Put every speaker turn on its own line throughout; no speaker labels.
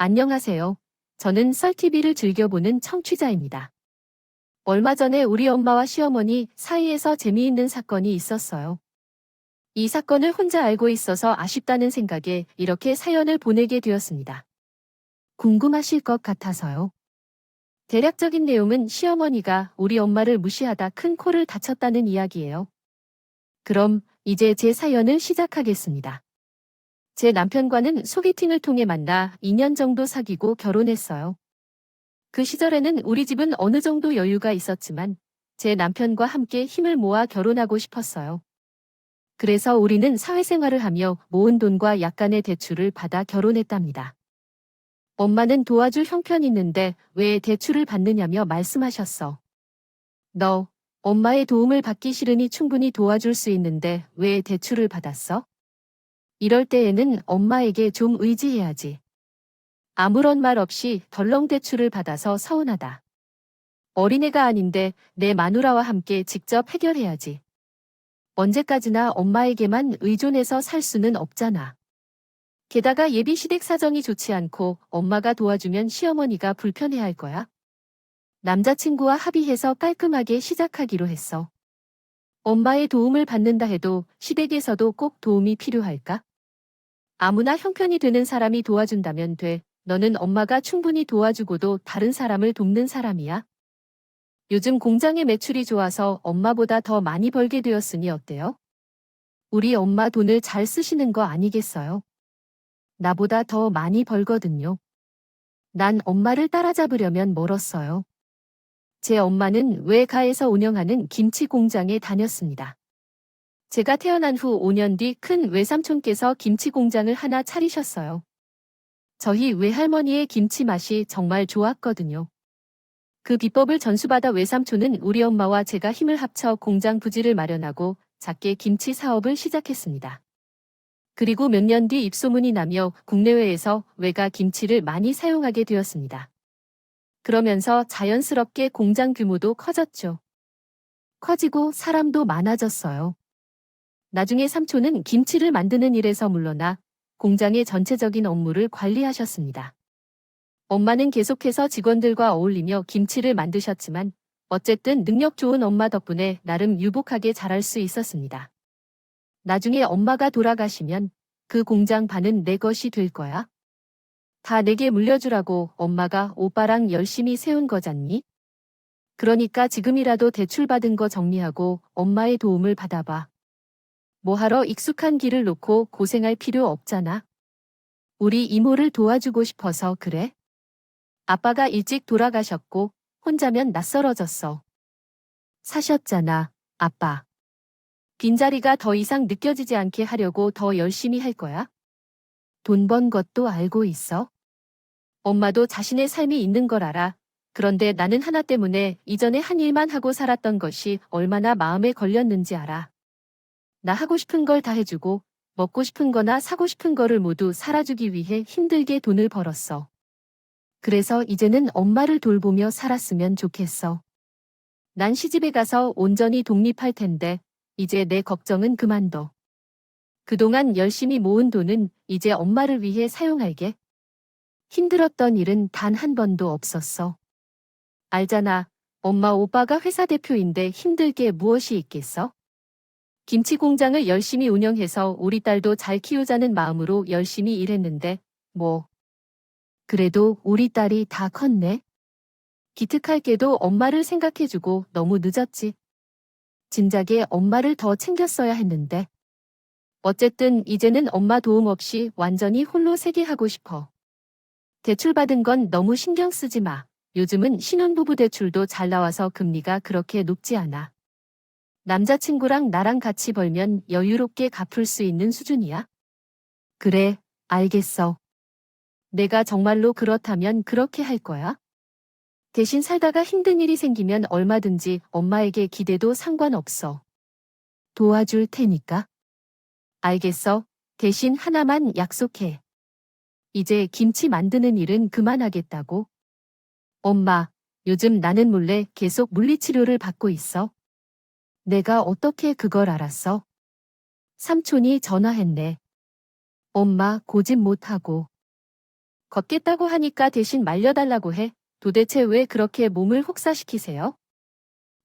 안녕하세요. 저는 썰TV를 즐겨보는 청취자입니다. 얼마 전에 우리 엄마와 시어머니 사이에서 재미있는 사건이 있었어요. 이 사건을 혼자 알고 있어서 아쉽다는 생각에 이렇게 사연을 보내게 되었습니다. 궁금하실 것 같아서요. 대략적인 내용은 시어머니가 우리 엄마를 무시하다 큰 코를 다쳤다는 이야기예요. 그럼 이제 제 사연을 시작하겠습니다. 제 남편과는 소개팅을 통해 만나 2년 정도 사귀고 결혼했어요. 그 시절에는 우리 집은 어느 정도 여유가 있었지만 제 남편과 함께 힘을 모아 결혼하고 싶었어요. 그래서 우리는 사회생활을 하며 모은 돈과 약간의 대출을 받아 결혼했답니다. 엄마는 도와줄 형편이 있는데 왜 대출을 받느냐며 말씀하셨어. 너 엄마의 도움을 받기 싫으니 충분히 도와줄 수 있는데 왜 대출을 받았어? 이럴 때에는 엄마에게 좀 의지해야지. 아무런 말 없이 덜렁 대출을 받아서 서운하다. 어린애가 아닌데 내 마누라와 함께 직접 해결해야지. 언제까지나 엄마에게만 의존해서 살 수는 없잖아. 게다가 예비 시댁 사정이 좋지 않고 엄마가 도와주면 시어머니가 불편해할 거야. 남자친구와 합의해서 깔끔하게 시작하기로 했어. 엄마의 도움을 받는다 해도 시댁에서도 꼭 도움이 필요할까? 아무나 형편이 되는 사람이 도와준다면 돼. 너는 엄마가 충분히 도와주고도 다른 사람을 돕는 사람이야? 요즘 공장의 매출이 좋아서 엄마보다 더 많이 벌게 되었으니 어때요? 우리 엄마 돈을 잘 쓰시는 거 아니겠어요? 나보다 더 많이 벌거든요. 난 엄마를 따라잡으려면 멀었어요. 제 엄마는 외가에서 운영하는 김치 공장에 다녔습니다. 제가 태어난 후 5년 뒤 큰 외삼촌께서 김치 공장을 하나 차리셨어요. 저희 외할머니의 김치 맛이 정말 좋았거든요. 그 비법을 전수받아 외삼촌은 우리 엄마와 제가 힘을 합쳐 공장 부지를 마련하고 작게 김치 사업을 시작했습니다. 그리고 몇 년 뒤 입소문이 나며 국내외에서 외가 김치를 많이 사용하게 되었습니다. 그러면서 자연스럽게 공장 규모도 커졌죠. 커지고 사람도 많아졌어요. 나중에 삼촌은 김치를 만드는 일에서 물러나 공장의 전체적인 업무를 관리하셨습니다. 엄마는 계속해서 직원들과 어울리며 김치를 만드셨지만 어쨌든 능력 좋은 엄마 덕분에 나름 유복하게 자랄 수 있었습니다. 나중에 엄마가 돌아가시면 그 공장 반은 내 것이 될 거야. 다 내게 물려주라고 엄마가 오빠랑 열심히 세운 거잖니? 그러니까 지금이라도 대출받은 거 정리하고 엄마의 도움을 받아봐. 뭐하러 익숙한 길을 놓고 고생할 필요 없잖아. 우리 이모를 도와주고 싶어서 그래? 아빠가 일찍 돌아가셨고 혼자면 낯설어졌어. 사셨잖아, 아빠. 빈자리가 더 이상 느껴지지 않게 하려고 더 열심히 할 거야? 돈 번 것도 알고 있어? 엄마도 자신의 삶이 있는 걸 알아. 그런데 나는 하나 때문에 이전에 한 일만 하고 살았던 것이 얼마나 마음에 걸렸는지 알아. 나 하고 싶은 걸 다 해주고 먹고 싶은 거나 사고 싶은 거를 모두 살아주기 위해 힘들게 돈을 벌었어. 그래서 이제는 엄마를 돌보며 살았으면 좋겠어. 난 시집에 가서 온전히 독립할 텐데 이제 내 걱정은 그만둬. 그동안 열심히 모은 돈은 이제 엄마를 위해 사용할게. 힘들었던 일은 단 한 번도 없었어. 알잖아. 엄마 오빠가 회사 대표인데 힘들 게 무엇이 있겠어? 김치 공장을 열심히 운영해서 우리 딸도 잘 키우자는 마음으로 열심히 일했는데 뭐. 그래도 우리 딸이 다 컸네. 기특할 게도 엄마를 생각해주고 너무 늦었지. 진작에 엄마를 더 챙겼어야 했는데. 어쨌든 이제는 엄마 도움 없이 완전히 홀로 세계하고 싶어. 대출받은 건 너무 신경 쓰지 마. 요즘은 신혼부부 대출도 잘 나와서 금리가 그렇게 높지 않아. 남자친구랑 나랑 같이 벌면 여유롭게 갚을 수 있는 수준이야. 그래, 알겠어. 내가 정말로 그렇다면 그렇게 할 거야. 대신 살다가 힘든 일이 생기면 얼마든지 엄마에게 기대도 상관없어. 도와줄 테니까. 알겠어. 대신 하나만 약속해. 이제 김치 만드는 일은 그만하겠다고. 엄마, 요즘 나는 몰래 계속 물리치료를 받고 있어. 내가 어떻게 그걸 알았어? 삼촌이 전화했네. 엄마 고집 못하고. 걷겠다고 하니까 대신 말려달라고 해. 도대체 왜 그렇게 몸을 혹사시키세요?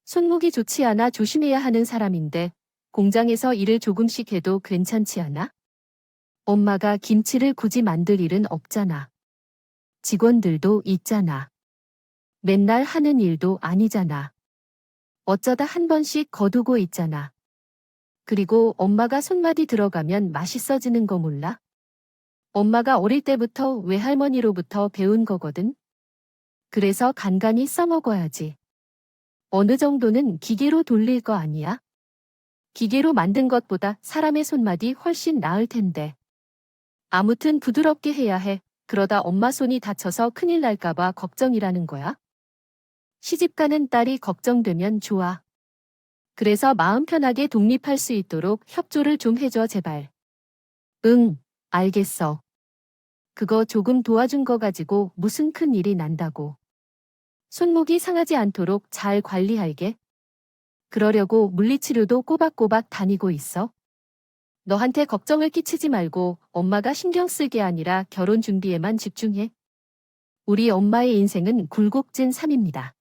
손목이 좋지 않아 조심해야 하는 사람인데 공장에서 일을 조금씩 해도 괜찮지 않아? 엄마가 김치를 굳이 만들 일은 없잖아. 직원들도 있잖아. 맨날 하는 일도 아니잖아. 어쩌다 한 번씩 거두고 있잖아. 그리고 엄마가 손맛이 들어가면 맛있어지는 거 몰라? 엄마가 어릴 때부터 외할머니로부터 배운 거거든. 그래서 간간히 써먹어야지. 어느 정도는 기계로 돌릴 거 아니야? 기계로 만든 것보다 사람의 손맛이 훨씬 나을 텐데. 아무튼 부드럽게 해야 해. 그러다 엄마 손이 다쳐서 큰일 날까봐 걱정이라는 거야. 시집가는 딸이 걱정되면 좋아. 그래서 마음 편하게 독립할 수 있도록 협조를 좀 해줘 제발. 응, 알겠어. 그거 조금 도와준 거 가지고 무슨 큰 일이 난다고. 손목이 상하지 않도록 잘 관리할게. 그러려고 물리치료도 꼬박꼬박 다니고 있어. 너한테 걱정을 끼치지 말고 엄마가 신경 쓸 게 아니라 결혼 준비에만 집중해. 우리 엄마의 인생은 굴곡진 삶입니다.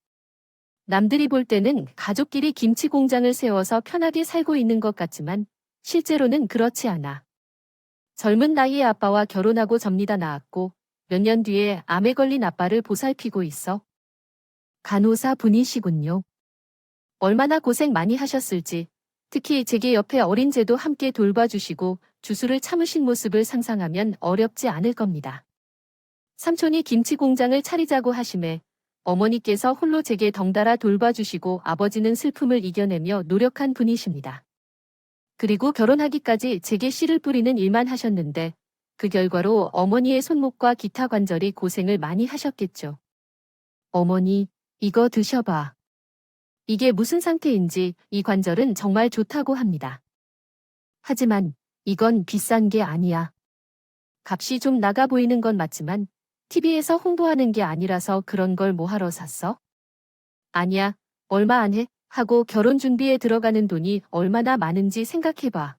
남들이 볼 때는 가족끼리 김치 공장을 세워서 편하게 살고 있는 것 같지만 실제로는 그렇지 않아. 젊은 나이에 아빠와 결혼하고 접니다 낳았고 몇 년 뒤에 암에 걸린 아빠를 보살피고 있어. 간호사 분이시군요. 얼마나 고생 많이 하셨을지. 특히 제게 옆에 어린 제도 함께 돌봐주시고 주술을 참으신 모습을 상상하면 어렵지 않을 겁니다. 삼촌이 김치 공장을 차리자고 하심에 어머니께서 홀로 제게 덩달아 돌봐주시고 아버지는 슬픔을 이겨내며 노력한 분이십니다. 그리고 결혼하기까지 제게 씨를 뿌리는 일만 하셨는데 그 결과로 어머니의 손목과 기타 관절이 고생을 많이 하셨겠죠. 어머니, 이거 드셔봐. 이게 무슨 상태인지 이 관절은 정말 좋다고 합니다. 하지만 이건 비싼 게 아니야. 값이 좀 나가 보이는 건 맞지만 TV에서 홍보하는 게 아니라서 그런 걸 뭐하러 샀어? 아니야, 얼마 안 해. 하고 결혼 준비에 들어가는 돈이 얼마나 많은지 생각해봐.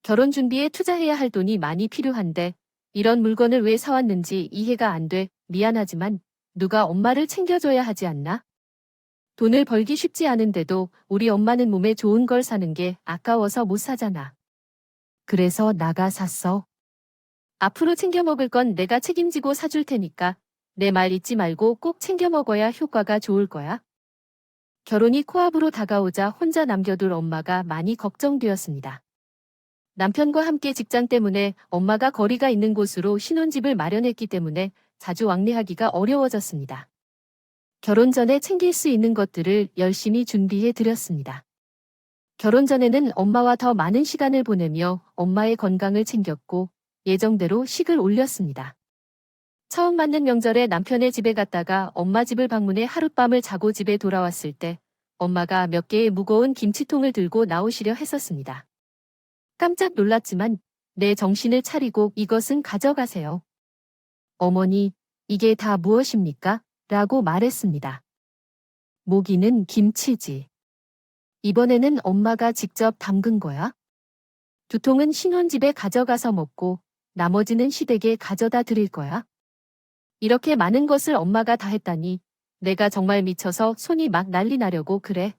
결혼 준비에 투자해야 할 돈이 많이 필요한데 이런 물건을 왜 사왔는지 이해가 안 돼. 미안하지만 누가 엄마를 챙겨줘야 하지 않나? 돈을 벌기 쉽지 않은데도 우리 엄마는 몸에 좋은 걸 사는 게 아까워서 못 사잖아. 그래서 나가 샀어. 앞으로 챙겨 먹을 건 내가 책임지고 사줄 테니까 내 말 잊지 말고 꼭 챙겨 먹어야 효과가 좋을 거야. 결혼이 코앞으로 다가오자 혼자 남겨둘 엄마가 많이 걱정되었습니다. 남편과 함께 직장 때문에 엄마가 거리가 있는 곳으로 신혼집을 마련했기 때문에 자주 왕래하기가 어려워졌습니다. 결혼 전에 챙길 수 있는 것들을 열심히 준비해 드렸습니다. 결혼 전에는 엄마와 더 많은 시간을 보내며 엄마의 건강을 챙겼고 예정대로 식을 올렸습니다. 처음 맞는 명절에 남편의 집에 갔다가 엄마 집을 방문해 하룻밤을 자고 집에 돌아왔을 때 엄마가 몇 개의 무거운 김치통을 들고 나오시려 했었습니다. 깜짝 놀랐지만 내 정신을 차리고 이것은 가져가세요. 어머니, 이게 다 무엇입니까? 라고 말했습니다. 모기는 김치지. 이번에는 엄마가 직접 담근 거야? 두 통은 신혼집에 가져가서 먹고 나머지는 시댁에 가져다 드릴 거야? 이렇게 많은 것을 엄마가 다 했다니 내가 정말 미쳐서 손이 막 난리 나려고 그래.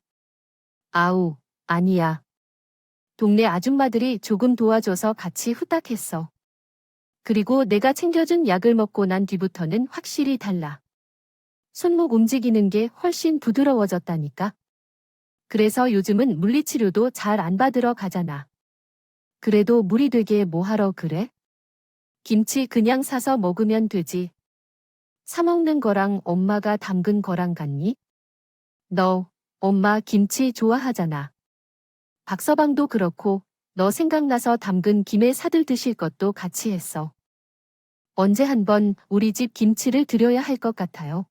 아우, 아니야. 동네 아줌마들이 조금 도와줘서 같이 후딱했어. 그리고 내가 챙겨준 약을 먹고 난 뒤부터는 확실히 달라. 손목 움직이는 게 훨씬 부드러워졌다니까. 그래서 요즘은 물리치료도 잘 안 받으러 가잖아. 그래도 무리 되게 뭐하러 그래? 김치 그냥 사서 먹으면 되지. 사 먹는 거랑 엄마가 담근 거랑 같니? 너, 엄마 김치 좋아하잖아. 박서방도 그렇고 너 생각나서 담근 김에 사들 드실 것도 같이 했어. 언제 한번 우리 집 김치를 드려야 할 것 같아요.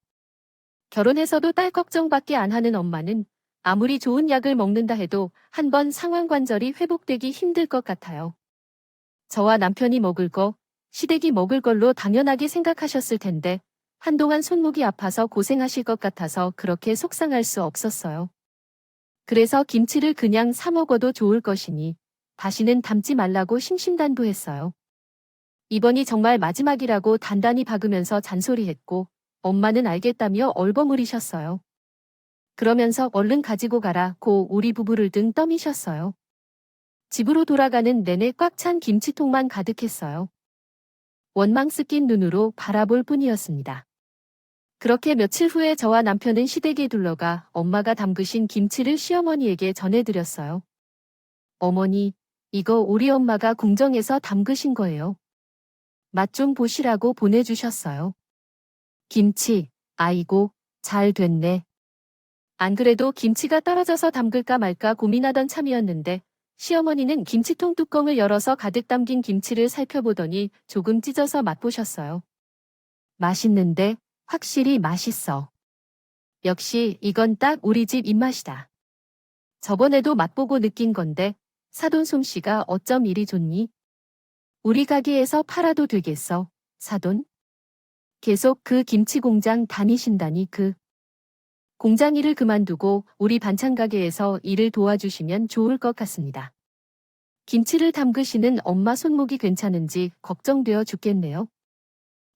결혼해서도 딸 걱정밖에 안 하는 엄마는 아무리 좋은 약을 먹는다 해도 한번 상완관절이 회복되기 힘들 것 같아요. 저와 남편이 먹을 거, 시댁이 먹을 걸로 당연하게 생각하셨을 텐데 한동안 손목이 아파서 고생하실 것 같아서 그렇게 속상할 수 없었어요. 그래서 김치를 그냥 사 먹어도 좋을 것이니 다시는 담지 말라고 심심단도했어요. 이번이 정말 마지막이라고 단단히 박으면서 잔소리했고 엄마는 알겠다며 얼버무리셨어요. 그러면서 얼른 가지고 가라고 우리 부부를 등 떠미셨어요. 집으로 돌아가는 내내 꽉 찬 김치통만 가득했어요. 원망 섞인 눈으로 바라볼 뿐이었습니다. 그렇게 며칠 후에 저와 남편은 시댁에 둘러가 엄마가 담그신 김치를 시어머니에게 전해드렸어요. 어머니, 이거 우리 엄마가 궁정에서 담그신 거예요. 맛 좀 보시라고 보내주셨어요. 김치, 아이고, 잘 됐네. 안 그래도 김치가 떨어져서 담글까 말까 고민하던 참이었는데 시어머니는 김치통 뚜껑을 열어서 가득 담긴 김치를 살펴보더니 조금 찢어서 맛보셨어요. 맛있는데 확실히 맛있어. 역시 이건 딱 우리 집 입맛이다. 저번에도 맛보고 느낀 건데 사돈 솜씨가 어쩜 이리 좋니? 우리 가게에서 팔아도 되겠어, 사돈? 계속 그 김치 공장 다니신다니 그. 공장 일을 그만두고 우리 반찬 가게에서 일을 도와주시면 좋을 것 같습니다. 김치를 담그시는 엄마 손목이 괜찮은지 걱정되어 죽겠네요.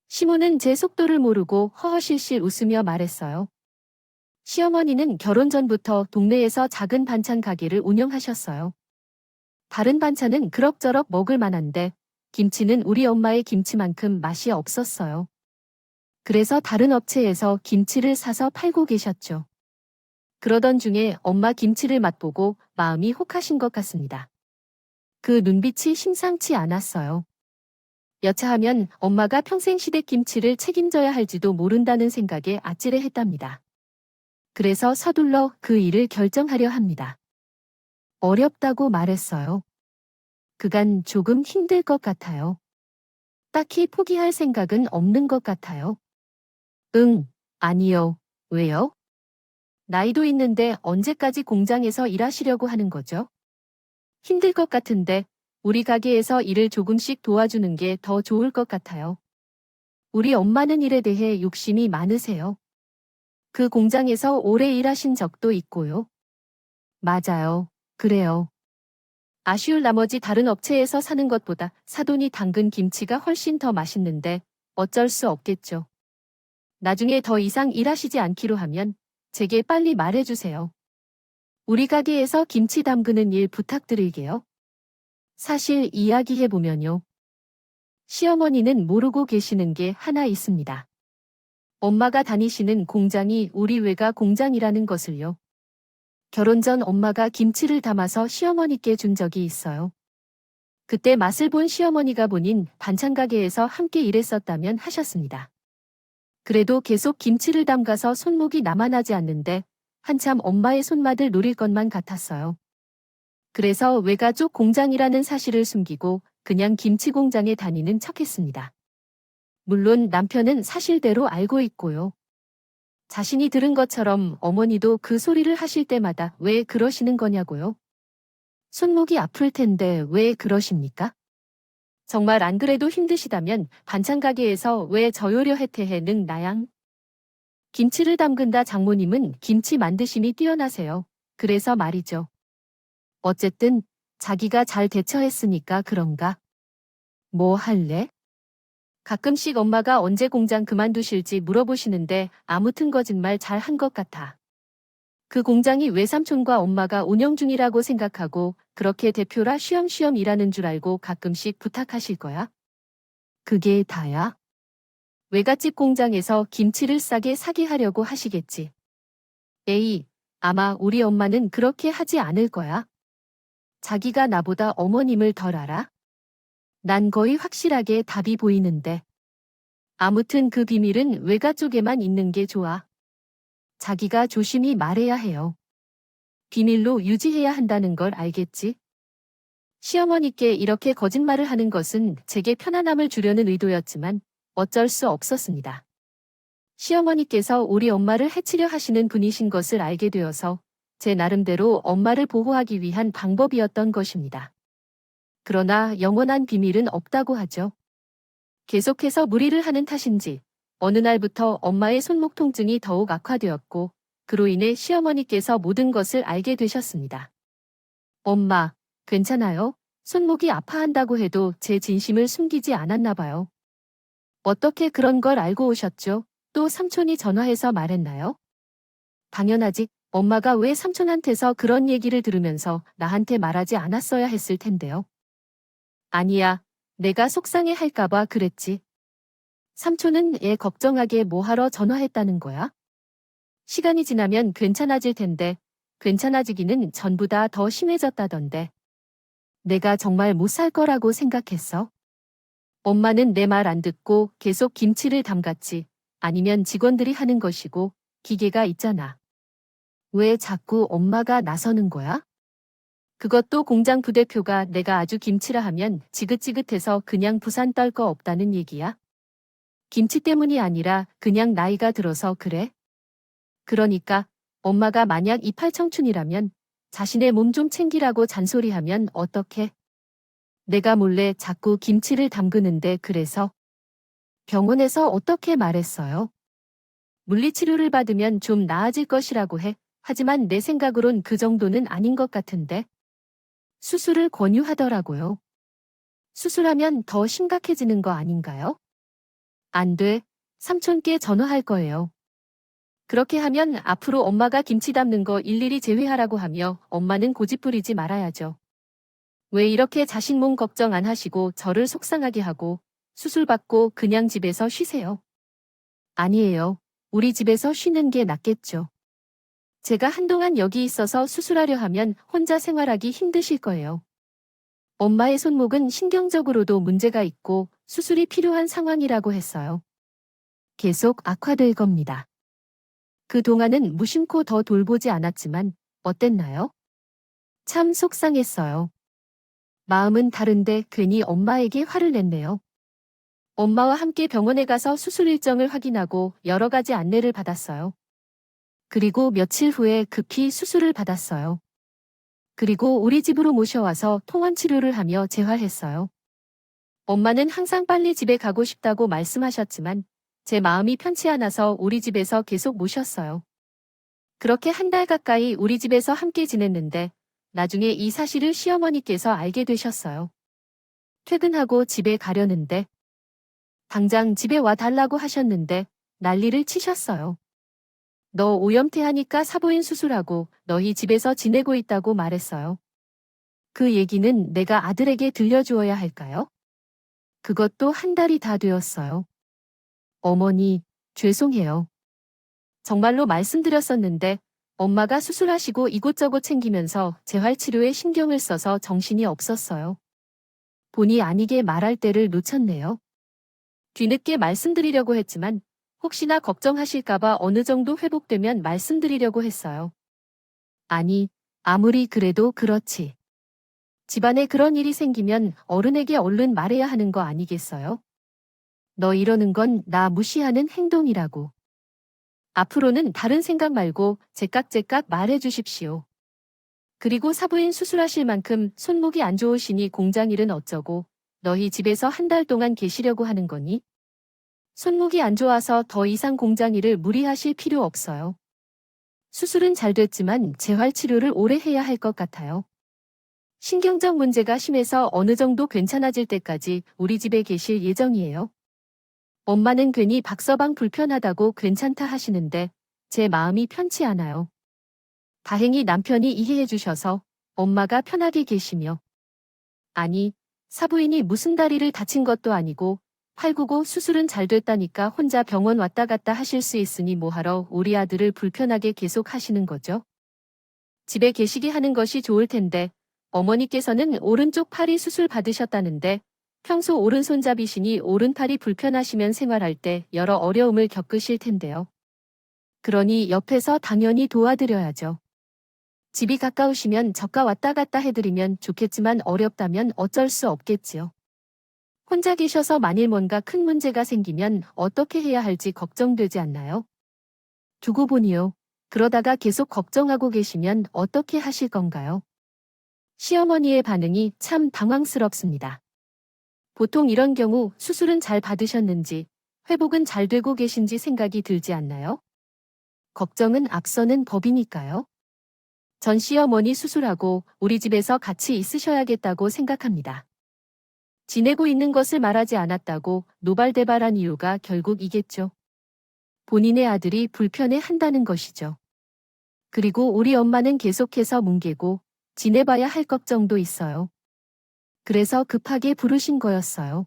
시모는 제 속도를 모르고 허허실실 웃으며 말했어요. 시어머니는 결혼 전부터 동네에서 작은 반찬 가게를 운영하셨어요. 다른 반찬은 그럭저럭 먹을 만한데 김치는 우리 엄마의 김치만큼 맛이 없었어요. 그래서 다른 업체에서 김치를 사서 팔고 계셨죠. 그러던 중에 엄마 김치를 맛보고 마음이 혹하신 것 같습니다. 그 눈빛이 심상치 않았어요. 여차하면 엄마가 평생 시댁 김치를 책임져야 할지도 모른다는 생각에 아찔해했답니다. 그래서 서둘러 그 일을 결정하려 합니다. 어렵다고 말했어요. 그간 조금 힘들 것 같아요. 딱히 포기할 생각은 없는 것 같아요. 응, 아니요. 왜요? 나이도 있는데 언제까지 공장에서 일하시려고 하는 거죠? 힘들 것 같은데 우리 가게에서 일을 조금씩 도와주는 게 더 좋을 것 같아요. 우리 엄마는 일에 대해 욕심이 많으세요. 그 공장에서 오래 일하신 적도 있고요. 맞아요. 그래요. 아쉬울 나머지 다른 업체에서 사는 것보다 사돈이 담근 김치가 훨씬 더 맛있는데 어쩔 수 없겠죠. 나중에 더 이상 일하시지 않기로 하면 제게 빨리 말해주세요. 우리 가게에서 김치 담그는 일 부탁드릴게요. 사실 이야기해보면요. 시어머니는 모르고 계시는 게 하나 있습니다. 엄마가 다니시는 공장이 우리 외가 공장이라는 것을요. 결혼 전 엄마가 김치를 담아서 시어머니께 준 적이 있어요. 그때 맛을 본 시어머니가 본인 반찬 가게에서 함께 일했었다면 하셨습니다. 그래도 계속 김치를 담가서 손목이 남아나지 않는데 한참 엄마의 손맛을 노릴 것만 같았어요. 그래서 외가 쪽 공장이라는 사실을 숨기고 그냥 김치 공장에 다니는 척했습니다. 물론 남편은 사실대로 알고 있고요. 자신이 들은 것처럼 어머니도 그 소리를 하실 때마다 왜 그러시는 거냐고요. 손목이 아플 텐데 왜 그러십니까? 정말 안 그래도 힘드시다면 반찬 가게에서 왜 저요려 해태해는 나양? 김치를 담근다 장모님은 김치 만드심이 뛰어나세요. 그래서 말이죠. 어쨌든 자기가 잘 대처했으니까 그런가? 뭐 할래? 가끔씩 엄마가 언제 공장 그만두실지 물어보시는데 아무튼 거짓말 잘 한 것 같아. 그 공장이 외삼촌과 엄마가 운영 중이라고 생각하고 그렇게 대표라 쉬엄쉬엄 일하는 줄 알고 가끔씩 부탁하실 거야? 그게 다야? 외갓집 공장에서 김치를 싸게 사게 하려고 하시겠지. 에이, 아마 우리 엄마는 그렇게 하지 않을 거야. 자기가 나보다 어머님을 덜 알아? 난 거의 확실하게 답이 보이는데. 아무튼 그 비밀은 외가 쪽에만 있는 게 좋아. 자기가 조심히 말해야 해요. 비밀로 유지해야 한다는 걸 알겠지? 시어머니께 이렇게 거짓말을 하는 것은 제게 편안함을 주려는 의도였지만 어쩔 수 없었습니다. 시어머니께서 우리 엄마를 해치려 하시는 분이신 것을 알게 되어서 제 나름대로 엄마를 보호하기 위한 방법이었던 것입니다. 그러나 영원한 비밀은 없다고 하죠. 계속해서 무리를 하는 탓인지 어느 날부터 엄마의 손목 통증이 더욱 악화되었고 그로 인해 시어머니께서 모든 것을 알게 되셨습니다. 엄마, 괜찮아요? 손목이 아파한다고 해도 제 진심을 숨기지 않았나 봐요. 어떻게 그런 걸 알고 오셨죠? 또 삼촌이 전화해서 말했나요? 당연하지. 엄마가 왜 삼촌한테서 그런 얘기를 들으면서 나한테 말하지 않았어야 했을 텐데요. 아니야. 내가 속상해 할까봐 그랬지. 삼촌은 애 걱정하게 뭐하러 전화했다는 거야? 시간이 지나면 괜찮아질 텐데, 괜찮아지기는 전보다 더 심해졌다던데. 내가 정말 못 살 거라고 생각했어. 엄마는 내 말 안 듣고 계속 김치를 담갔지. 아니면 직원들이 하는 것이고, 기계가 있잖아. 왜 자꾸 엄마가 나서는 거야? 그것도 공장 부대표가 내가 아주 김치라 하면 지긋지긋해서 그냥 부산 떨 거 없다는 얘기야? 김치 때문이 아니라 그냥 나이가 들어서 그래? 그러니까 엄마가 만약 이팔청춘이라면 자신의 몸 좀 챙기라고 잔소리하면 어떡해? 내가 몰래 자꾸 김치를 담그는데 그래서 병원에서 어떻게 말했어요? 물리치료를 받으면 좀 나아질 것이라고 해. 하지만 내 생각으론 그 정도는 아닌 것 같은데. 수술을 권유하더라고요. 수술하면 더 심각해지는 거 아닌가요? 안 돼. 삼촌께 전화할 거예요. 그렇게 하면 앞으로 엄마가 김치 담는 거 일일이 제외하라고 하며 엄마는 고집부리지 말아야죠. 왜 이렇게 자식 몸 걱정 안 하시고 저를 속상하게 하고 수술 받고 그냥 집에서 쉬세요? 아니에요. 우리 집에서 쉬는 게 낫겠죠. 제가 한동안 여기 있어서 수술하려 하면 혼자 생활하기 힘드실 거예요. 엄마의 손목은 신경적으로도 문제가 있고 수술이 필요한 상황이라고 했어요. 계속 악화될 겁니다. 그동안은 무심코 더 돌보지 않았지만 어땠나요? 참 속상했어요. 마음은 다른데 괜히 엄마에게 화를 냈네요. 엄마와 함께 병원에 가서 수술 일정을 확인하고 여러 가지 안내를 받았어요. 그리고 며칠 후에 급히 수술을 받았어요. 그리고 우리 집으로 모셔와서 통원 치료를 하며 재활했어요. 엄마는 항상 빨리 집에 가고 싶다고 말씀하셨지만 제 마음이 편치 않아서 우리 집에서 계속 모셨어요. 그렇게 한 달 가까이 우리 집에서 함께 지냈는데 나중에 이 사실을 시어머니께서 알게 되셨어요. 퇴근하고 집에 가려는데 당장 집에 와 달라고 하셨는데 난리를 치셨어요. 너 오염태하니까 사부인 수술하고 너희 집에서 지내고 있다고 말했어요. 그 얘기는 내가 아들에게 들려주어야 할까요? 그것도 한 달이 다 되었어요. 어머니, 죄송해요. 정말로 말씀드렸었는데 엄마가 수술하시고 이곳저곳 챙기면서 재활치료에 신경을 써서 정신이 없었어요. 본의 아니게 말할 때를 놓쳤네요. 뒤늦게 말씀드리려고 했지만 혹시나 걱정하실까봐 어느 정도 회복되면 말씀드리려고 했어요. 아니, 아무리 그래도 그렇지. 집안에 그런 일이 생기면 어른에게 얼른 말해야 하는 거 아니겠어요? 너 이러는 건 나 무시하는 행동이라고. 앞으로는 다른 생각 말고 제깍제깍 말해 주십시오. 그리고 사부인 수술하실 만큼 손목이 안 좋으시니 공장 일은 어쩌고 너희 집에서 한 달 동안 계시려고 하는 거니? 손목이 안 좋아서 더 이상 공장 일을 무리하실 필요 없어요. 수술은 잘 됐지만 재활치료를 오래 해야 할 것 같아요. 신경적 문제가 심해서 어느 정도 괜찮아질 때까지 우리 집에 계실 예정이에요. 엄마는 괜히 박서방 불편하다고 괜찮다 하시는데 제 마음이 편치 않아요. 다행히 남편이 이해해 주셔서 엄마가 편하게 계시며 아니, 사부인이 무슨 다리를 다친 것도 아니고 팔구고 수술은 잘 됐다니까 혼자 병원 왔다 갔다 하실 수 있으니 뭐하러 우리 아들을 불편하게 계속 하시는 거죠? 집에 계시게 하는 것이 좋을 텐데 어머니께서는 오른쪽 팔이 수술 받으셨다는데 평소 오른손잡이시니 오른팔이 불편하시면 생활할 때 여러 어려움을 겪으실 텐데요. 그러니 옆에서 당연히 도와드려야죠. 집이 가까우시면 저가 왔다 갔다 해드리면 좋겠지만 어렵다면 어쩔 수 없겠지요. 혼자 계셔서 만일 뭔가 큰 문제가 생기면 어떻게 해야 할지 걱정되지 않나요? 두고 보니요. 그러다가 계속 걱정하고 계시면 어떻게 하실 건가요? 시어머니의 반응이 참 당황스럽습니다. 보통 이런 경우 수술은 잘 받으셨는지, 회복은 잘 되고 계신지 생각이 들지 않나요? 걱정은 앞서는 법이니까요. 전 시어머니 수술하고 우리 집에서 같이 있으셔야겠다고 생각합니다. 지내고 있는 것을 말하지 않았다고 노발대발한 이유가 결국 이겠죠. 본인의 아들이 불편해 한다는 것이죠. 그리고 우리 엄마는 계속해서 뭉개고 지내봐야 할 걱정도 있어요. 그래서 급하게 부르신 거였어요.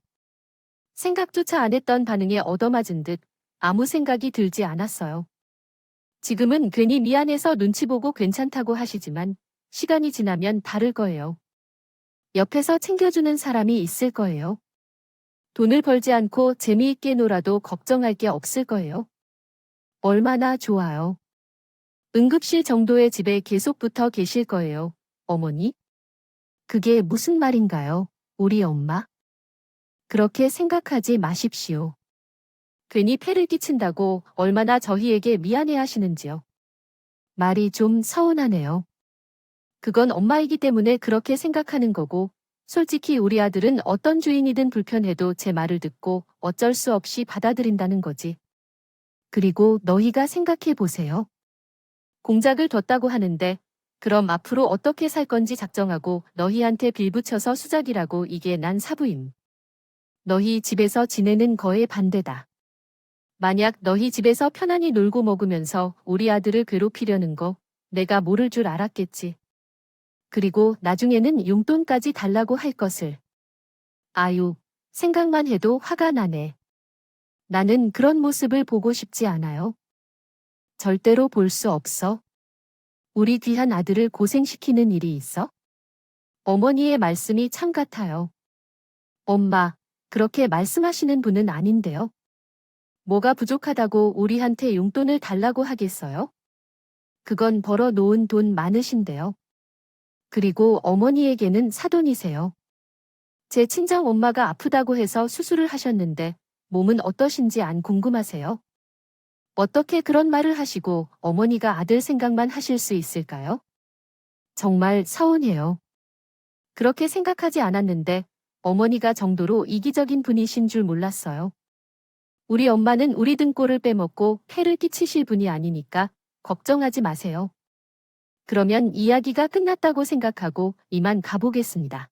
생각조차 안 했던 반응에 얻어맞은 듯 아무 생각이 들지 않았어요. 지금은 괜히 미안해서 눈치 보고 괜찮다고 하시지만 시간이 지나면 다를 거예요. 옆에서 챙겨주는 사람이 있을 거예요. 돈을 벌지 않고 재미있게 놀아도 걱정할 게 없을 거예요. 얼마나 좋아요. 응급실 정도의 집에 계속 붙어 계실 거예요, 어머니? 그게 무슨 말인가요, 우리 엄마? 그렇게 생각하지 마십시오. 괜히 폐를 끼친다고 얼마나 저희에게 미안해 하시는지요. 말이 좀 서운하네요. 그건 엄마이기 때문에 그렇게 생각하는 거고, 솔직히 우리 아들은 어떤 주인이든 불편해도 제 말을 듣고 어쩔 수 없이 받아들인다는 거지. 그리고 너희가 생각해 보세요. 공작을 뒀다고 하는데, 그럼 앞으로 어떻게 살 건지 작정하고 너희한테 빌붙여서 수작이라고 이게 난 사부임. 너희 집에서 지내는 거에 반대다. 만약 너희 집에서 편안히 놀고 먹으면서 우리 아들을 괴롭히려는 거 내가 모를 줄 알았겠지. 그리고 나중에는 용돈까지 달라고 할 것을. 아유, 생각만 해도 화가 나네. 나는 그런 모습을 보고 싶지 않아요. 절대로 볼 수 없어. 우리 귀한 아들을 고생시키는 일이 있어? 어머니의 말씀이 참 같아요. 엄마, 그렇게 말씀하시는 분은 아닌데요. 뭐가 부족하다고 우리한테 용돈을 달라고 하겠어요? 그건 벌어 놓은 돈 많으신데요. 그리고 어머니에게는 사돈이세요. 제 친정 엄마가 아프다고 해서 수술을 하셨는데 몸은 어떠신지 안 궁금하세요? 어떻게 그런 말을 하시고 어머니가 아들 생각만 하실 수 있을까요? 정말 서운해요. 그렇게 생각하지 않았는데 어머니가 정도로 이기적인 분이신 줄 몰랐어요. 우리 엄마는 우리 등골을 빼먹고 폐를 끼치실 분이 아니니까 걱정하지 마세요. 그러면 이야기가 끝났다고 생각하고 이만 가보겠습니다.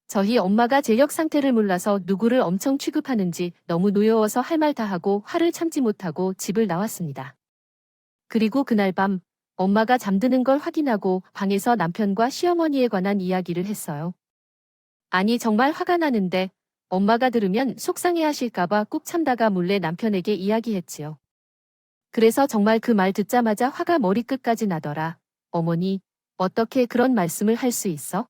저희 엄마가 재력 상태를 몰라서 누구를 엄청 취급하는지 너무 노여워서 할 말 다 하고 화를 참지 못하고 집을 나왔습니다. 그리고 그날 밤 엄마가 잠드는 걸 확인하고 방에서 남편과 시어머니에 관한 이야기를 했어요. 아니 정말 화가 나는데 엄마가 들으면 속상해 하실까봐 꾹 참다가 몰래 남편에게 이야기했지요. 그래서 정말 그 말 듣자마자 화가 머리끝까지 나더라. 어머니, 어떻게 그런 말씀을 할 수 있어?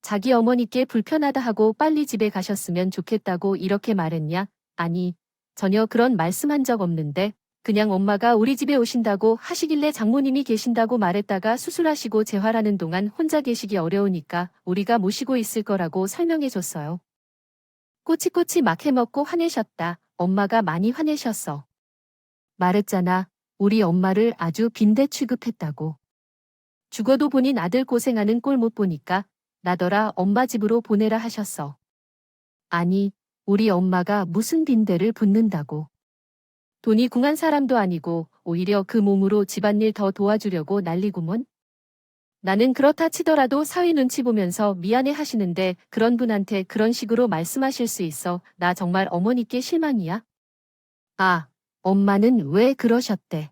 자기 어머니께 불편하다 하고 빨리 집에 가셨으면 좋겠다고 이렇게 말했냐? 아니, 전혀 그런 말씀한 적 없는데 그냥 엄마가 우리 집에 오신다고 하시길래 장모님이 계신다고 말했다가 수술하시고 재활하는 동안 혼자 계시기 어려우니까 우리가 모시고 있을 거라고 설명해 줬어요. 꼬치꼬치 막 해먹고 화내셨다. 엄마가 많이 화내셨어. 말했잖아. 우리 엄마를 아주 빈대 취급했다고. 죽어도 본인 아들 고생하는 꼴 못 보니까 나더러 엄마 집으로 보내라 하셨어. 아니, 우리 엄마가 무슨 빈대를 붓는다고. 돈이 궁한 사람도 아니고 오히려 그 몸으로 집안일 더 도와주려고 난리구먼. 나는 그렇다 치더라도 사위 눈치 보면서 미안해 하시는데 그런 분한테 그런 식으로 말씀하실 수 있어. 나 정말 어머니께 실망이야. 아, 엄마는 왜 그러셨대?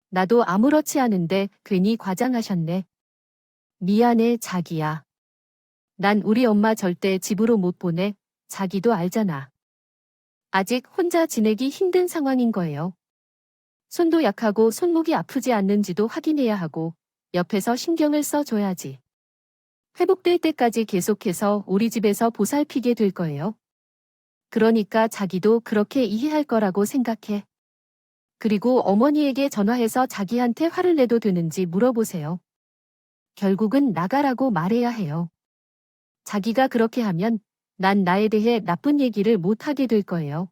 나도 아무렇지 않은데 괜히 과장하셨네. 미안해 자기야. 난 우리 엄마 절대 집으로 못 보내. 자기도 알잖아. 아직 혼자 지내기 힘든 상황인 거예요. 손도 약하고 손목이 아프지 않는지도 확인해야 하고 옆에서 신경을 써줘야지. 회복될 때까지 계속해서 우리 집에서 보살피게 될 거예요. 그러니까 자기도 그렇게 이해할 거라고 생각해. 그리고 어머니에게 전화해서 자기한테 화를 내도 되는지 물어보세요. 결국은 나가라고 말해야 해요. 자기가 그렇게 하면 난 나에 대해 나쁜 얘기를 못 하게 될 거예요.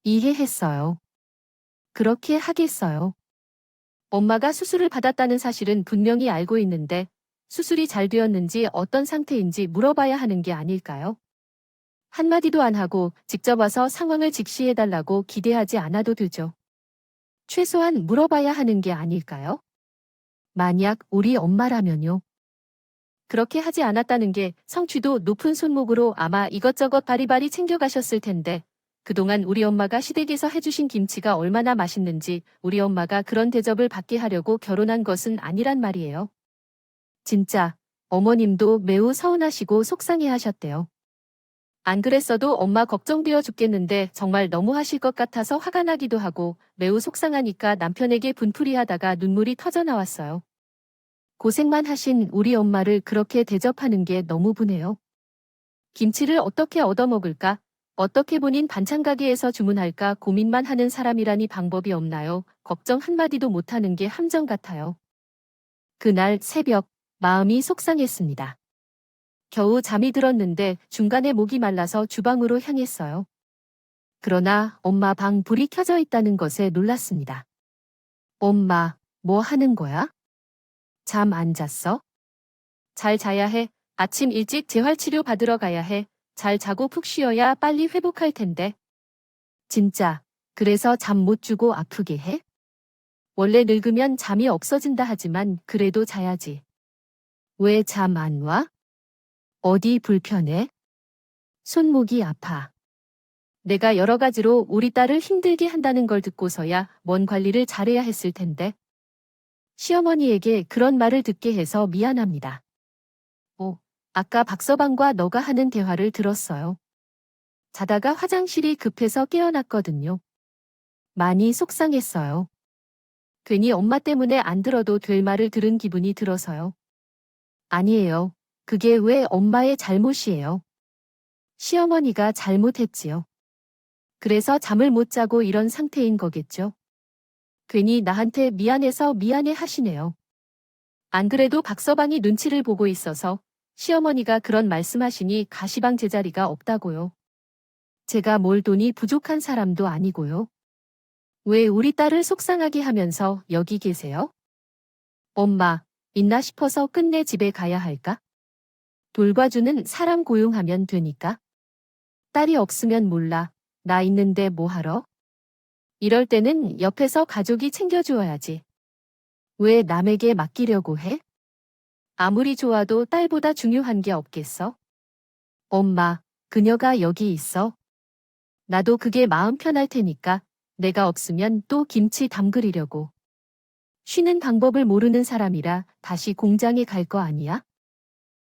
이해했어요. 그렇게 하겠어요. 엄마가 수술을 받았다는 사실은 분명히 알고 있는데 수술이 잘 되었는지 어떤 상태인지 물어봐야 하는 게 아닐까요? 한마디도 안 하고 직접 와서 상황을 직시해달라고 기대하지 않아도 되죠. 최소한 물어봐야 하는 게 아닐까요? 만약 우리 엄마라면요. 그렇게 하지 않았다는 게 성취도 높은 손목으로 아마 이것저것 바리바리 챙겨가셨을 텐데 그동안 우리 엄마가 시댁에서 해주신 김치가 얼마나 맛있는지 우리 엄마가 그런 대접을 받게 하려고 결혼한 것은 아니란 말이에요. 진짜 어머님도 매우 서운하시고 속상해하셨대요. 안 그랬어도 엄마 걱정되어 죽겠는데 정말 너무 하실 것 같아서 화가 나기도 하고 매우 속상하니까 남편에게 분풀이하다가 눈물이 터져 나왔어요. 고생만 하신 우리 엄마를 그렇게 대접하는 게 너무 분해요. 김치를 어떻게 얻어먹을까? 어떻게 본인 반찬 가게에서 주문할까 고민만 하는 사람이라니 방법이 없나요? 걱정 한마디도 못하는 게 함정 같아요. 그날 새벽 마음이 속상했습니다. 겨우 잠이 들었는데 중간에 목이 말라서 주방으로 향했어요. 그러나 엄마 방 불이 켜져 있다는 것에 놀랐습니다. 엄마, 뭐 하는 거야? 잠 안 잤어? 잘 자야 해. 아침 일찍 재활치료 받으러 가야 해. 잘 자고 푹 쉬어야 빨리 회복할 텐데. 진짜, 그래서 잠 못 주고 아프게 해? 원래 늙으면 잠이 없어진다 하지만 그래도 자야지. 왜 잠 안 와? 어디 불편해? 손목이 아파. 내가 여러 가지로 우리 딸을 힘들게 한다는 걸 듣고서야 뭔 관리를 잘해야 했을 텐데. 시어머니에게 그런 말을 듣게 해서 미안합니다. 아까 박서방과 너가 하는 대화를 들었어요. 자다가 화장실이 급해서 깨어났거든요. 많이 속상했어요. 괜히 엄마 때문에 안 들어도 될 말을 들은 기분이 들어서요. 아니에요. 그게 왜 엄마의 잘못이에요. 시어머니가 잘못했지요. 그래서 잠을 못 자고 이런 상태인 거겠죠. 괜히 나한테 미안해서 미안해 하시네요. 안 그래도 박서방이 눈치를 보고 있어서 시어머니가 그런 말씀하시니 가시방 제자리가 없다고요. 제가 뭘 돈이 부족한 사람도 아니고요. 왜 우리 딸을 속상하게 하면서 여기 계세요? 엄마, 있나 싶어서 끝내 집에 가야 할까? 돌봐주는 사람 고용하면 되니까. 딸이 없으면 몰라. 나 있는데 뭐 하러? 이럴 때는 옆에서 가족이 챙겨주어야지. 왜 남에게 맡기려고 해? 아무리 좋아도 딸보다 중요한 게 없겠어? 엄마, 그녀가 여기 있어. 나도 그게 마음 편할 테니까 내가 없으면 또 김치 담그리려고. 쉬는 방법을 모르는 사람이라 다시 공장에 갈 거 아니야?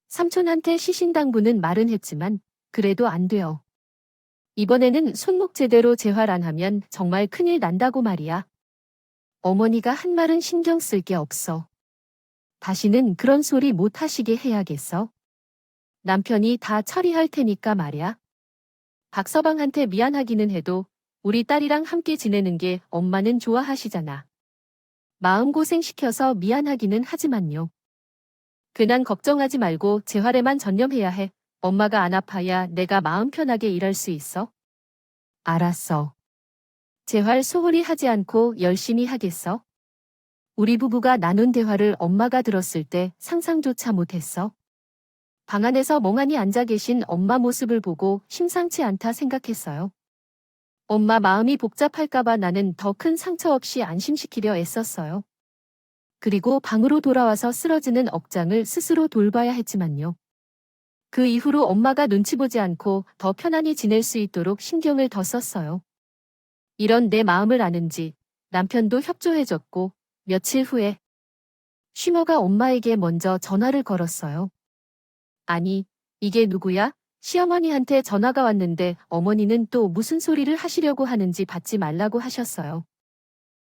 삼촌한테 시신당부는 말은 했지만 그래도 안 돼요. 이번에는 손목 제대로 재활 안 하면 정말 큰일 난다고 말이야. 어머니가 한 말은 신경 쓸 게 없어. 다시는 그런 소리 못 하시게 해야겠어. 남편이 다 처리할 테니까 말이야. 박서방한테 미안하기는 해도 우리 딸이랑 함께 지내는 게 엄마는 좋아하시잖아. 마음고생 시켜서 미안하기는 하지만요. 괜한 걱정하지 말고 재활에만 전념해야 해. 엄마가 안 아파야 내가 마음 편하게 일할 수 있어. 알았어. 재활 소홀히 하지 않고 열심히 하겠어. 우리 부부가 나눈 대화를 엄마가 들었을 때 상상조차 못했어. 방 안에서 멍하니 앉아 계신 엄마 모습을 보고 심상치 않다 생각했어요. 엄마 마음이 복잡할까봐 나는 더 큰 상처 없이 안심시키려 애썼어요. 그리고 방으로 돌아와서 쓰러지는 억장을 스스로 돌봐야 했지만요. 그 이후로 엄마가 눈치 보지 않고 더 편안히 지낼 수 있도록 신경을 더 썼어요. 이런 내 마음을 아는지 남편도 협조해줬고 며칠 후에 쉬머가 엄마에게 먼저 전화를 걸었어요. 아니, 이게 누구야? 시어머니한테 전화가 왔는데 어머니는 또 무슨 소리를 하시려고 하는지 받지 말라고 하셨어요.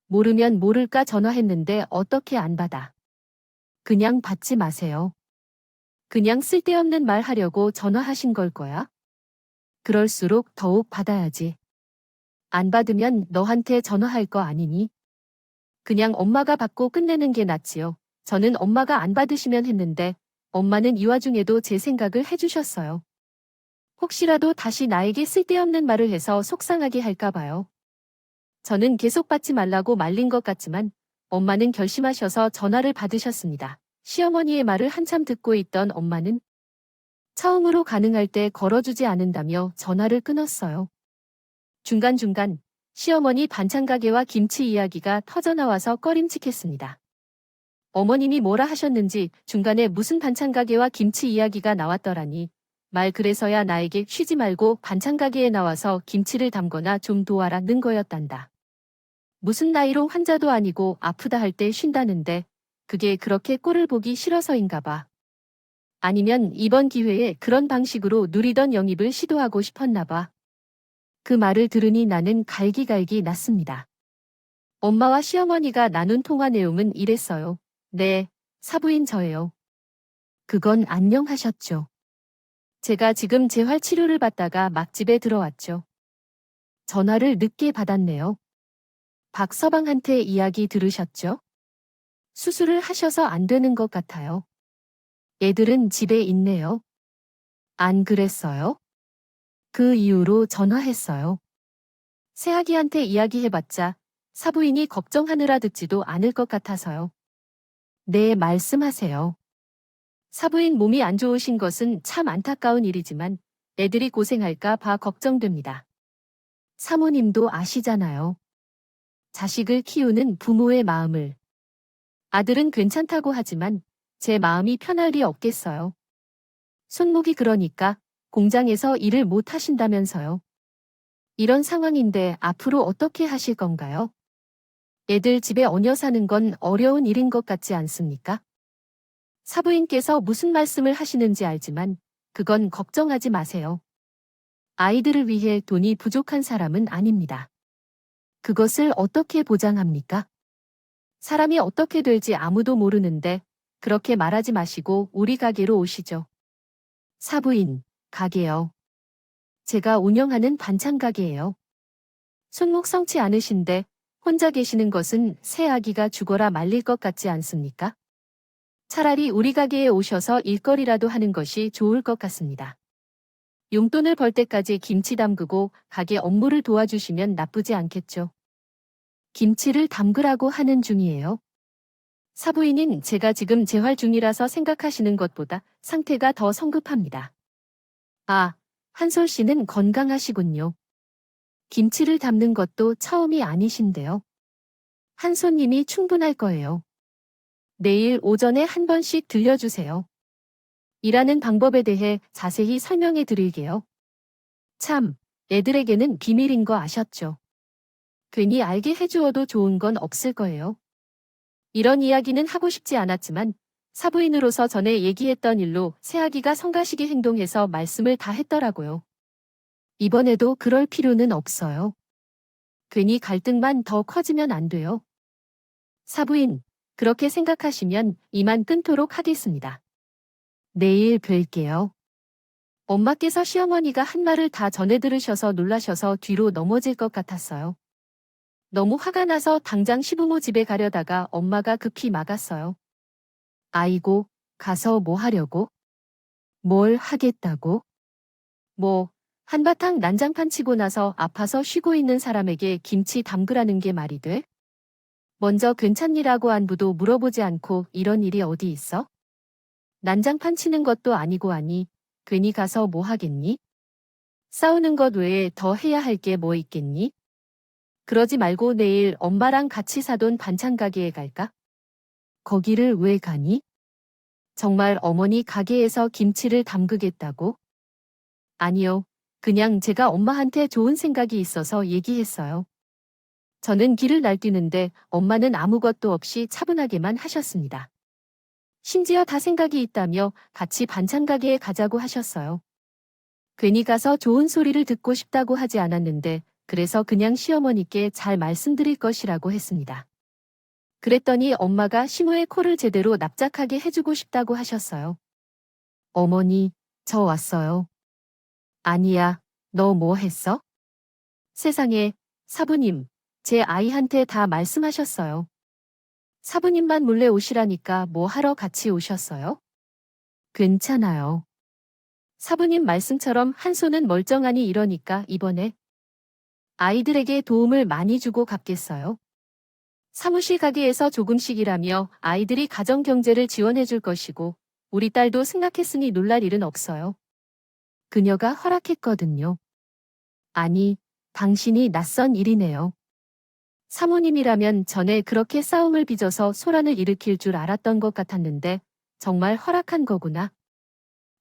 모르면 모를까 전화했는데 어떻게 안 받아. 그냥 받지 마세요. 그냥 쓸데없는 말 하려고 전화하신 걸 거야? 그럴수록 더욱 받아야지. 안 받으면 너한테 전화할 거 아니니? 그냥 엄마가 받고 끝내는 게 낫지요. 저는 엄마가 안 받으시면 했는데 엄마는 이 와중에도 제 생각을 해주셨어요. 혹시라도 다시 나에게 쓸데없는 말을 해서 속상하게 할까 봐요. 저는 계속 받지 말라고 말린 것 같지만 엄마는 결심하셔서 전화를 받으셨습니다. 시어머니의 말을 한참 듣고 있던 엄마는 처음으로 가능할 때 걸어주지 않는다며 전화를 끊었어요. 중간중간 시어머니 반찬 가게와 김치 이야기가 터져나와서 꺼림칙했습니다. 어머님이 뭐라 하셨는지 중간에 무슨 반찬 가게와 김치 이야기가 나왔더라니. 말 그래서야 나에게 쉬지 말고 반찬 가게에 나와서 김치를 담거나 좀 도와라는 거였단다. 무슨 나이로 환자도 아니고 아프다 할 때 쉰다는데 그게 그렇게 꼴을 보기 싫어서인가 봐. 아니면 이번 기회에 그런 방식으로 누리던 영입을 시도하고 싶었나 봐. 그 말을 들으니 나는 갈기갈기 났습니다. 엄마와 시어머니가 나눈 통화 내용은 이랬어요. 네, 사부인 저예요. 그건 안녕하셨죠. 제가 지금 재활 치료를 받다가 막 집에 들어왔죠. 전화를 늦게 받았네요. 박 서방한테 이야기 들으셨죠? 수술을 하셔서 안 되는 것 같아요. 애들은 집에 있네요. 안 그랬어요? 그 이후로 전화했어요. 새아기한테 이야기해봤자 사부인이 걱정하느라 듣지도 않을 것 같아서요. 네, 말씀하세요. 사부인 몸이 안 좋으신 것은 참 안타까운 일이지만 애들이 고생할까 봐 걱정됩니다. 사모님도 아시잖아요. 자식을 키우는 부모의 마음을. 아들은 괜찮다고 하지만 제 마음이 편할 리 없겠어요. 손목이 그러니까 공장에서 일을 못 하신다면서요. 이런 상황인데 앞으로 어떻게 하실 건가요? 애들 집에 얹어 사는 건 어려운 일인 것 같지 않습니까? 사부인께서 무슨 말씀을 하시는지 알지만 그건 걱정하지 마세요. 아이들을 위해 돈이 부족한 사람은 아닙니다. 그것을 어떻게 보장합니까? 사람이 어떻게 될지 아무도 모르는데 그렇게 말하지 마시고 우리 가게로 오시죠. 사부인, 가게요. 제가 운영하는 반찬 가게예요. 손목 성치 않으신데 혼자 계시는 것은 새 아기가 죽어라 말릴 것 같지 않습니까? 차라리 우리 가게에 오셔서 일거리라도 하는 것이 좋을 것 같습니다. 용돈을 벌 때까지 김치 담그고 가게 업무를 도와주시면 나쁘지 않겠죠. 김치를 담그라고 하는 중이에요. 사부인인 제가 지금 재활 중이라서 생각하시는 것보다 상태가 더 성급합니다. 아, 한솔 씨는 건강하시군요. 김치를 담는 것도 처음이 아니신데요. 한 손님이 충분할 거예요. 내일 오전에 한 번씩 들려주세요. 일하는 방법에 대해 자세히 설명해 드릴게요. 참, 애들에게는 비밀인 거 아셨죠? 괜히 알게 해주어도 좋은 건 없을 거예요. 이런 이야기는 하고 싶지 않았지만 사부인으로서 전에 얘기했던 일로 새아기가 성가시게 행동해서 말씀을 다 했더라고요. 이번에도 그럴 필요는 없어요. 괜히 갈등만 더 커지면 안 돼요. 사부인, 그렇게 생각하시면 이만 끊도록 하겠습니다. 내일 뵐게요. 엄마께서 시어머니가 한 말을 다 전해 들으셔서 놀라셔서 뒤로 넘어질 것 같았어요. 너무 화가 나서 당장 시부모 집에 가려다가 엄마가 급히 막았어요. 아이고, 가서 뭐 하려고? 뭘 하겠다고? 뭐, 한바탕 난장판 치고 나서 아파서 쉬고 있는 사람에게 김치 담그라는 게 말이 돼? 먼저 괜찮니라고 안부도 물어보지 않고 이런 일이 어디 있어? 난장판 치는 것도 아니고 하니 괜히 가서 뭐 하겠니? 싸우는 것 외에 더 해야 할 게 뭐 있겠니? 그러지 말고 내일 엄마랑 같이 사돈 반찬 가게에 갈까? 거기를 왜 가니? 정말 어머니 가게에서 김치를 담그겠다고? 아니요. 그냥 제가 엄마한테 좋은 생각이 있어서 얘기했어요. 저는 길을 날뛰는데 엄마는 아무것도 없이 차분하게만 하셨습니다. 심지어 다 생각이 있다며 같이 반찬 가게에 가자고 하셨어요. 괜히 가서 좋은 소리를 듣고 싶다고 하지 않았는데 그래서 그냥 시어머니께 잘 말씀드릴 것이라고 했습니다. 그랬더니 엄마가 시모의 코를 제대로 납작하게 해주고 싶다고 하셨어요. 어머니, 저 왔어요. 아니야, 너 뭐 했어? 세상에, 사부님, 제 아이한테 다 말씀하셨어요. 사부님만 몰래 오시라니까 뭐 하러 같이 오셨어요? 괜찮아요. 사부님 말씀처럼 한 손은 멀쩡하니 이러니까 이번에 아이들에게 도움을 많이 주고 갚겠어요. 사무실 가게에서 조금씩이라며 아이들이 가정 경제를 지원해 줄 것이고 우리 딸도 승낙했으니 놀랄 일은 없어요. 그녀가 허락했거든요. 아니, 당신이 낯선 일이네요. 사모님이라면 전에 그렇게 싸움을 빚어서 소란을 일으킬 줄 알았던 것 같았는데 정말 허락한 거구나.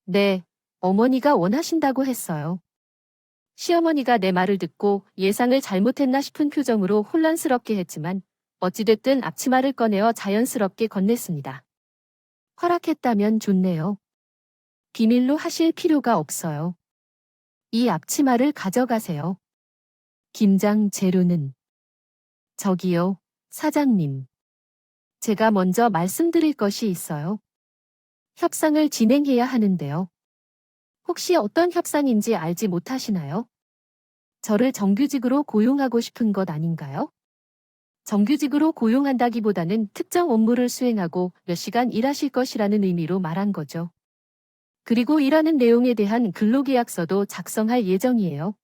네, 어머니가 원하신다고 했어요. 시어머니가 내 말을 듣고 예상을 잘못했나 싶은 표정으로 혼란스럽게 했지만 어찌됐든 앞치마를 꺼내어 자연스럽게 건넸습니다. 허락했다면 좋네요. 비밀로 하실 필요가 없어요. 이 앞치마를 가져가세요. 김장 재료는 저기요, 사장님. 제가 먼저 말씀드릴 것이 있어요. 협상을 진행해야 하는데요. 혹시 어떤 협상인지 알지 못하시나요? 저를 정규직으로 고용하고 싶은 것 아닌가요? 정규직으로 고용한다기보다는 특정 업무를 수행하고 몇 시간 일하실 것이라는 의미로 말한 거죠. 그리고 일하는 내용에 대한 근로계약서도 작성할 예정이에요.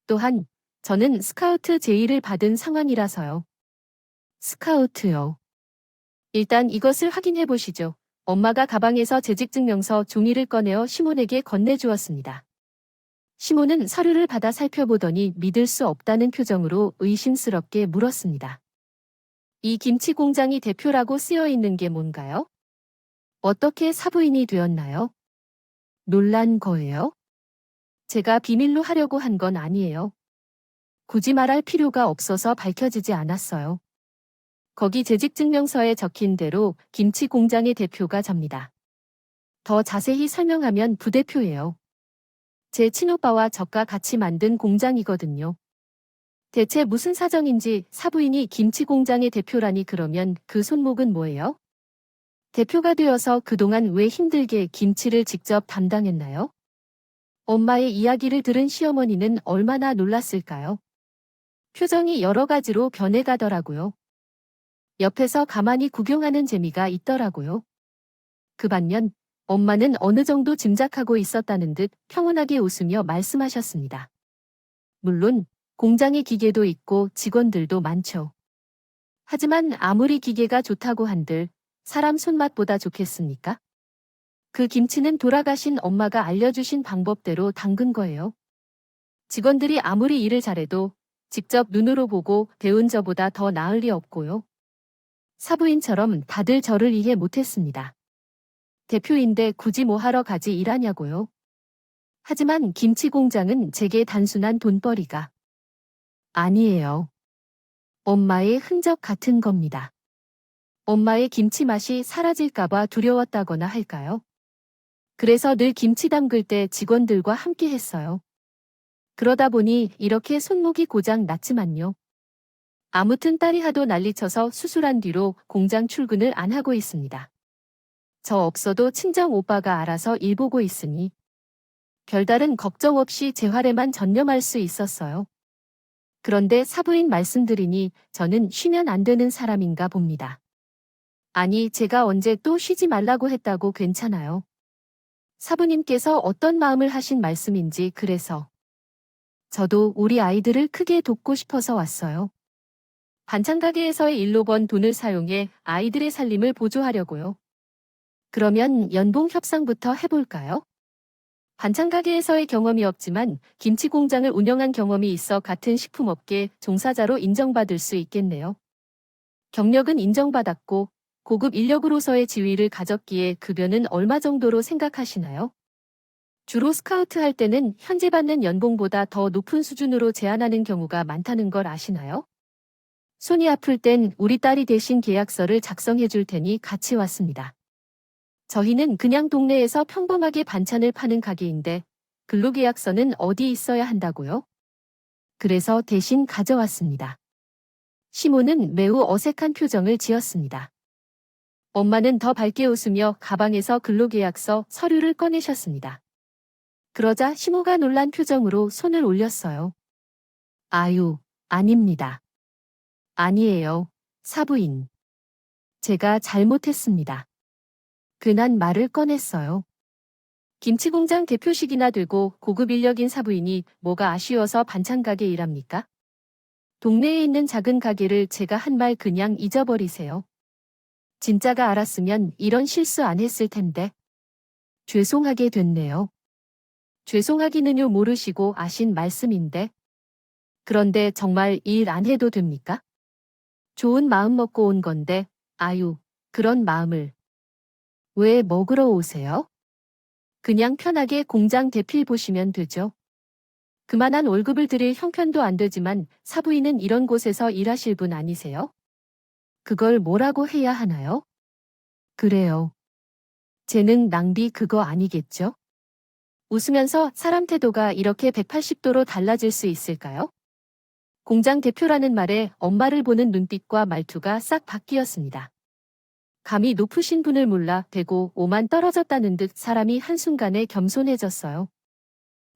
또한 저는 스카우트 제의를 받은 상황이라서요. 스카우트요. 일단 이것을 확인해 보시죠. 엄마가 가방에서 재직증명서 종이를 꺼내어 시몬에게 건네주었습니다. 시몬은 서류를 받아 살펴보더니 믿을 수 없다는 표정으로 의심스럽게 물었습니다. 이 김치 공장이 대표라고 쓰여 있는 게 뭔가요? 어떻게 사부인이 되었나요? 놀란 거예요? 제가 비밀로 하려고 한 건 아니에요. 굳이 말할 필요가 없어서 밝혀지지 않았어요. 거기 재직증명서에 적힌 대로 김치 공장의 대표가 접니다. 더 자세히 설명하면 부대표예요. 제 친오빠와 저가 같이 만든 공장이거든요. 대체 무슨 사정인지 사부인이 김치 공장의 대표라니 그러면 그 손목은 뭐예요? 대표가 되어서 그동안 왜 힘들게 김치를 직접 담당했나요? 엄마의 이야기를 들은 시어머니는 얼마나 놀랐을까요? 표정이 여러 가지로 변해가더라고요. 옆에서 가만히 구경하는 재미가 있더라고요. 그 반면 엄마는 어느 정도 짐작하고 있었다는 듯 평온하게 웃으며 말씀하셨습니다. 물론 공장에 기계도 있고 직원들도 많죠. 하지만 아무리 기계가 좋다고 한들 사람 손맛보다 좋겠습니까? 그 김치는 돌아가신 엄마가 알려주신 방법대로 담근 거예요. 직원들이 아무리 일을 잘해도 직접 눈으로 보고 배운 저보다 더 나을 리 없고요. 사부인처럼 다들 저를 이해 못했습니다. 대표인데 굳이 뭐 하러 가지 일하냐고요. 하지만 김치 공장은 제게 단순한 돈벌이가 아니에요. 엄마의 흔적 같은 겁니다. 엄마의 김치 맛이 사라질까봐 두려웠다거나 할까요? 그래서 늘 김치 담글 때 직원들과 함께 했어요. 그러다 보니 이렇게 손목이 고장 났지만요. 아무튼 딸이 하도 난리쳐서 수술한 뒤로 공장 출근을 안 하고 있습니다. 저 없어도 친정 오빠가 알아서 일 보고 있으니 별다른 걱정 없이 재활에만 전념할 수 있었어요. 그런데 사부인 말씀드리니 저는 쉬면 안 되는 사람인가 봅니다. 아니, 제가 언제 또 쉬지 말라고 했다고 괜찮아요. 사부님께서 어떤 마음을 하신 말씀인지 그래서 저도 우리 아이들을 크게 돕고 싶어서 왔어요. 반찬 가게에서의 일로 번 돈을 사용해 아이들의 살림을 보조하려고요. 그러면 연봉 협상부터 해볼까요? 반찬 가게에서의 경험이 없지만 김치 공장을 운영한 경험이 있어 같은 식품업계 종사자로 인정받을 수 있겠네요. 경력은 인정받았고 고급 인력으로서의 지위를 가졌기에 급여는 얼마 정도로 생각하시나요? 주로 스카우트 할 때는 현재 받는 연봉보다 더 높은 수준으로 제안하는 경우가 많다는 걸 아시나요? 손이 아플 땐 우리 딸이 대신 계약서를 작성해 줄 테니 같이 왔습니다. 저희는 그냥 동네에서 평범하게 반찬을 파는 가게인데 근로계약서는 어디 있어야 한다고요? 그래서 대신 가져왔습니다. 시모는 매우 어색한 표정을 지었습니다. 엄마는 더 밝게 웃으며 가방에서 근로계약서 서류를 꺼내셨습니다. 그러자 시모가 놀란 표정으로 손을 올렸어요. 아유, 아닙니다. 아니에요, 사부인. 제가 잘못했습니다. 괜한 말을 꺼냈어요. 김치공장 대표식이나 되고 고급 인력인 사부인이 뭐가 아쉬워서 반찬 가게 일합니까? 동네에 있는 작은 가게를 제가 한 말 그냥 잊어버리세요. 진짜가 알았으면 이런 실수 안 했을 텐데. 죄송하게 됐네요. 죄송하기는요 모르시고 아신 말씀인데. 그런데 정말 일 안 해도 됩니까? 좋은 마음 먹고 온 건데, 아유, 그런 마음을 왜 먹으러 오세요? 그냥 편하게 공장 대필 보시면 되죠. 그만한 월급을 드릴 형편도 안 되지만 사부인은 이런 곳에서 일하실 분 아니세요? 그걸 뭐라고 해야 하나요? 그래요. 재능 낭비 그거 아니겠죠? 웃으면서 사람 태도가 이렇게 180도로 달라질 수 있을까요? 공장 대표라는 말에 엄마를 보는 눈빛과 말투가 싹 바뀌었습니다. 감히 높으신 분을 몰라 대고 오만 떨어졌다는 듯 사람이 한순간에 겸손해졌어요.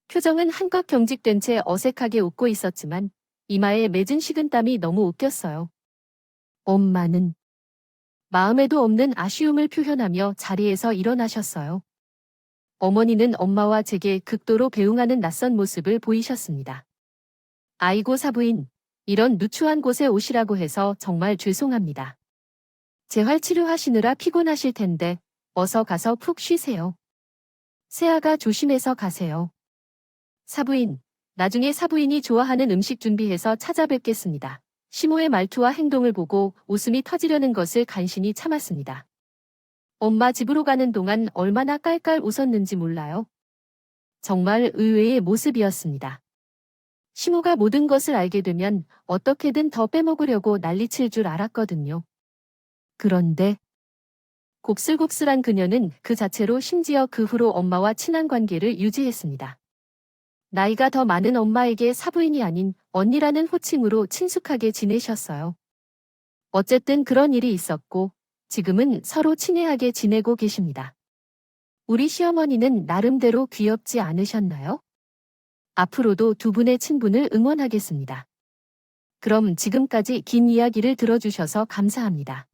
표정은 한껏 경직된 채 어색하게 웃고 있었지만 이마에 맺은 식은땀이 너무 웃겼어요. 엄마는 마음에도 없는 아쉬움을 표현하며 자리에서 일어나셨어요. 어머니는 엄마와 제게 극도로 배웅하는 낯선 모습을 보이셨습니다. 아이고 사부인, 이런 누추한 곳에 오시라고 해서 정말 죄송합니다. 재활 치료하시느라 피곤하실 텐데 어서 가서 푹 쉬세요. 세아가 조심해서 가세요. 사부인, 나중에 사부인이 좋아하는 음식 준비해서 찾아뵙겠습니다. 시모의 말투와 행동을 보고 웃음이 터지려는 것을 간신히 참았습니다. 엄마 집으로 가는 동안 얼마나 깔깔 웃었는지 몰라요. 정말 의외의 모습이었습니다. 시모가 모든 것을 알게 되면 어떻게든 더 빼먹으려고 난리칠 줄 알았거든요. 그런데 곱슬곱슬한 그녀는 그 자체로 심지어 그 후로 엄마와 친한 관계를 유지했습니다. 나이가 더 많은 엄마에게 사부인이 아닌 언니라는 호칭으로 친숙하게 지내셨어요. 어쨌든 그런 일이 있었고 지금은 서로 친애하게 지내고 계십니다. 우리 시어머니는 나름대로 귀엽지 않으셨나요? 앞으로도 두 분의 친분을 응원하겠습니다. 그럼 지금까지 긴 이야기를 들어주셔서 감사합니다.